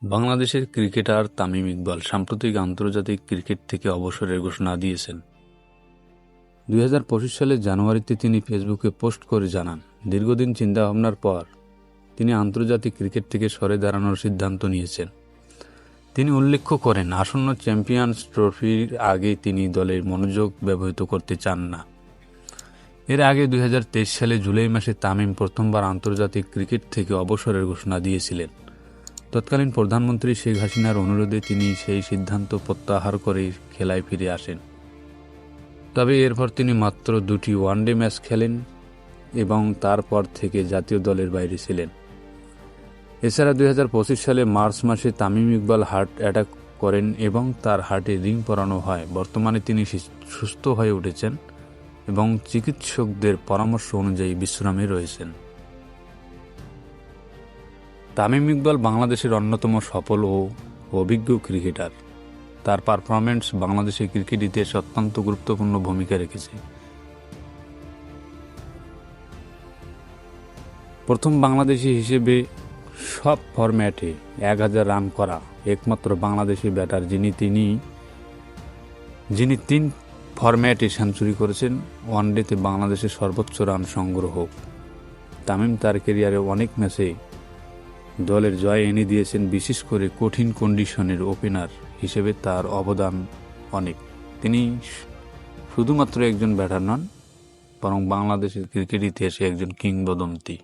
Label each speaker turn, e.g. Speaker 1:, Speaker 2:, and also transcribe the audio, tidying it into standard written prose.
Speaker 1: বাংলাদেশের ক্রিকেটার তামিম ইকবাল সাম্প্রতিক আন্তর্জাতিক ক্রিকেট থেকে অবসরের ঘোষণা দিয়েছেন। 2025 সালের জানুয়ারিতে তিনি ফেসবুকে পোস্ট করে জানান, দীর্ঘদিন চিন্তাভাবনার পর তিনি আন্তর্জাতিক ক্রিকেট থেকে সরে দাঁড়ানোর সিদ্ধান্ত নিয়েছেন। তিনি উল্লেখ করেন, আসন্ন চ্যাম্পিয়ন্স ট্রফির আগে তিনি দলের মনোযোগ ব্যবহৃত করতে চান না। এর আগে 2023 সালে জুলাই মাসে তামিম প্রথমবার আন্তর্জাতিক ক্রিকেট থেকে অবসরের ঘোষণা দিয়েছিলেন। তৎকালীন প্রধানমন্ত্রী শেখ হাসিনার অনুরোধে তিনি সেই সিদ্ধান্ত প্রত্যাহার করে খেলায় ফিরে আসেন। তবে এরপর তিনি মাত্র 2টি ওয়ানডে ম্যাচ খেলেন এবং তারপর থেকে জাতীয় দলের বাইরে ছিলেন। এছাড়া 2025 সালে মার্চ মাসে তামিম ইকবাল হার্ট অ্যাটাক করেন এবং তার হার্টে রিং পরানো হয়। বর্তমানে তিনি সুস্থ হয়ে উঠেছেন এবং চিকিৎসকদের পরামর্শ অনুযায়ী বিশ্রামে রয়েছেন। তামিম ইকবাল বাংলাদেশের অন্যতম সফল ও অভিজ্ঞ ক্রিকেটার। তার পারফরম্যান্স বাংলাদেশের ক্রিকেট ইতিহাসে অত্যন্ত গুরুত্বপূর্ণ ভূমিকা রেখেছে। প্রথম বাংলাদেশি হিসেবে সব ফরম্যাটে 1000 রান করা একমাত্র বাংলাদেশি ব্যাটার যিনি 3 ফরম্যাটে সেঞ্চুরি করেছেন। ওয়ানডেতে বাংলাদেশের সর্বোচ্চ রান সংগ্রহ। তামিম তার ক্যারিয়ারে অনেক ম্যাচে দলের জয় এনে দিয়েছেন। বিশেষ করে কঠিন কন্ডিশনের ওপেনার হিসেবে তার অবদান অনেক। তিনি শুধুমাত্র একজন ব্যাটার নন, বরং বাংলাদেশের ক্রিকেট ইতিহাসে একজন কিংবদন্তি।